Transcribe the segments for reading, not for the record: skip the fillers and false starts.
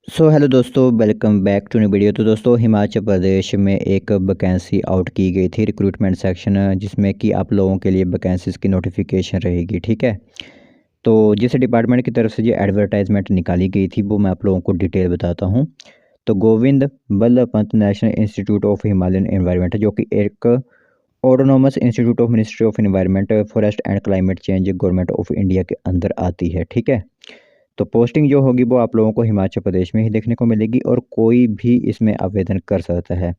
Hello दोस्तों, welcome back to new video. तो दोस्तों, हिमाचल प्रदेश में एक वैकेंसी आउट की गई थी रिक्रूटमेंट सेक्शन, जिसमें कि आप लोगों के लिए वैकेंसीज़ की नोटिफिकेशन रहेगी। ठीक है। तो जिस डिपार्टमेंट की तरफ से ये एडवर्टाइजमेंट निकाली गई थी वो मैं आप लोगों को डिटेल बताता हूँ। तो Govind Ballabh Pant national institute of Himalayan environment, जो कि एक autonomous institute of ministry of environment, forest and climate change government of India के अंदर आती है। ठीक है। तो पोस्टिंग जो होगी वो आप लोगों को हिमाचल प्रदेश में ही देखने को मिलेगी और कोई भी इसमें आवेदन कर सकता है।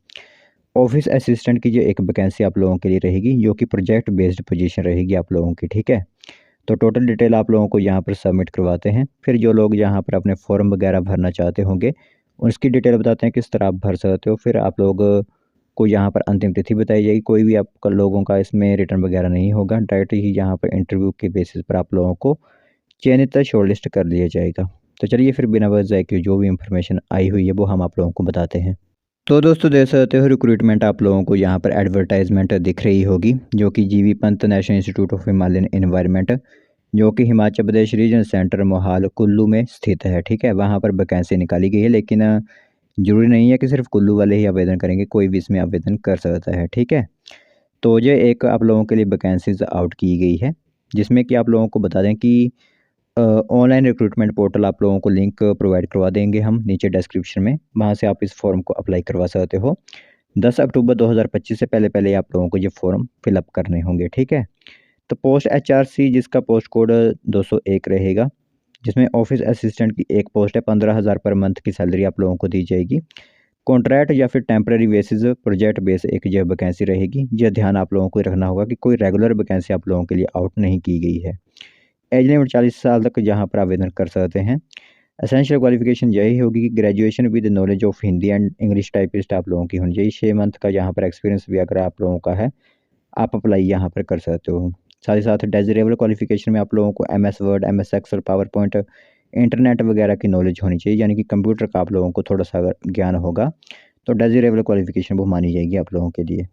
ऑफिस असिस्टेंट की जो एक वैकेंसी आप लोगों के लिए रहेगी, जो कि प्रोजेक्ट बेस्ड पोजीशन रहेगी आप लोगों की। ठीक है। तो टोटल डिटेल आप लोगों को यहाँ पर सबमिट करवाते हैं। फिर जो लोग यहाँ पर अपने फॉर्म वगैरह भरना चाहते होंगे उसकी डिटेल बताते हैं किस तरह आप भर सकते हो। फिर आप लोग को यहाँ पर अंतिम तिथि बताई जाएगी। कोई भी आप लोगों का इसमें रिटर्न वगैरह नहीं होगा, डायरेक्ट ही यहाँ पर इंटरव्यू के बेसिस पर आप लोगों को चयनित शॉर्टलिस्ट कर लिया जाएगा। तो चलिए फिर बिना वजह की जो भी इंफॉर्मेशन आई हुई है वो हम आप लोगों को बताते हैं। तो दोस्तों, देख सकते हो रिक्रूटमेंट आप लोगों को यहाँ पर एडवर्टाइजमेंट दिख रही होगी, जो कि जीवी Pant national institute of Himalayan environment, जो कि हिमाचल प्रदेश रीजन सेंटर मोहाल कुल्लू में स्थित है। ठीक है। वहाँ पर वैकेंसी निकाली गई है, लेकिन जरूरी नहीं है कि सिर्फ कुल्लू वाले ही आवेदन करेंगे, कोई भी इसमें आवेदन कर सकता है। ठीक है। तो ये एक आप लोगों के लिए वैकेंसीज आउट की गई है, जिसमें कि आप लोगों को बता दें कि ऑनलाइन रिक्रूटमेंट पोर्टल आप लोगों को लिंक प्रोवाइड करवा देंगे हम नीचे डिस्क्रिप्शन में, वहाँ से आप इस फॉर्म को अप्लाई करवा सकते हो। 10 अक्टूबर 2025 से पहले पहले आप लोगों को ये फॉर्म फिलअप करने होंगे। ठीक है। तो पोस्ट एचआरसी, जिसका पोस्ट कोड 201 रहेगा, जिसमें ऑफिस असिस्टेंट की एक पोस्ट है। 15,000 पर मंथ की सैलरी आप लोगों को दी जाएगी। कॉन्ट्रैक्ट या फिर टेम्परेरी बेसिस प्रोजेक्ट बेस एक यह वैकेंसी रहेगी। यह ध्यान आप लोगों को रखना होगा कि कोई रेगुलर वैकेंसी आप लोगों के लिए आउट नहीं की गई है। एज लिमिट 40 साल तक यहाँ पर आवेदन कर सकते हैं। एसेंशियल क्वालिफिकेशन यही होगी कि graduation with knowledge of Hindi and English typist आप लोगों की होनी चाहिए। 6 मंथ का यहाँ पर एक्सपीरियंस भी अगर आप लोगों का है, आप अप्लाई यहाँ पर कर सकते हो। साथ ही साथ डेजरेबल क्वालिफिकेशन में आप लोगों को MS word, MS Excel, PowerPoint, internet वगैरह की नॉलेज होनी चाहिए, यानी कि कंप्यूटर का आप लोगों को थोड़ा सा अगर ज्ञान होगा तो डेजरेबल क्वालिफिकेशन वो मानी जाएगी आप लोगों के लिए।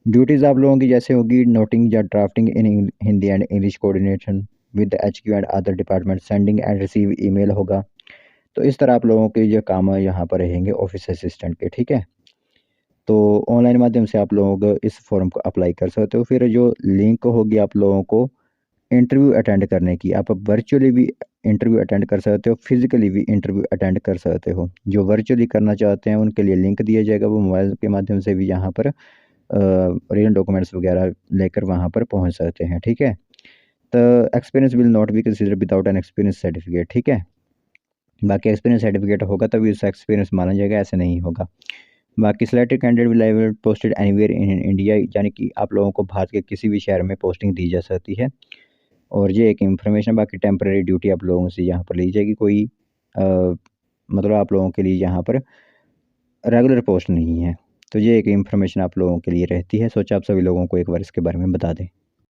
ड्यूटीज़ आप लोगों की जैसे होगी नोटिंग या drafting in Hindi and English, coordination with HQ and other department, sending end receive email होगा। तो इस तरह आप लोगों के ये काम यहाँ पर रहेंगे ऑफिस असिस्टेंट के। ठीक है। तो ऑनलाइन माध्यम से आप लोग इस फॉर्म को अप्लाई कर सकते हो। फिर जो लिंक होगी आप लोगों को इंटरव्यू अटेंड करने की, आप वर्चुअली भी इंटरव्यू अटेंड कर सकते हो, फिजिकली भी इंटरव्यू अटेंड कर सकते हो। जो वर्चुअली करना चाहते हैं उनके लिए लिंक दिया जाएगा, वो मोबाइल के माध्यम से भी यहाँ पर रिटन डॉक्यूमेंट्स वगैरह लेकर वहाँ पर पहुँच सकते हैं। ठीक है। तो experience will not be consider without an experience certificate. ठीक है। बाकी एक्सपीरियंस सर्टिफिकेट होगा तभी उसका एक्सपीरियंस माना जाएगा, ऐसे नहीं होगा। बाकी selected candidate will have posted anywhere in India, यानी कि आप लोगों को भारत के किसी भी शहर में पोस्टिंग दी जा सकती है। और ये एक इन्फॉर्मेशन, बाकी टेम्परेरी ड्यूटी आप लोगों से यहाँ पर ली जाएगी। कोई मतलब आप लोगों के लिए यहाँ पर रेगुलर पोस्ट नहीं है। तो ये एक इन्फॉर्मेशन आप लोगों के लिए रहती है। सोचा आप सभी लोगों को एक बार इसके बारे में बता दें।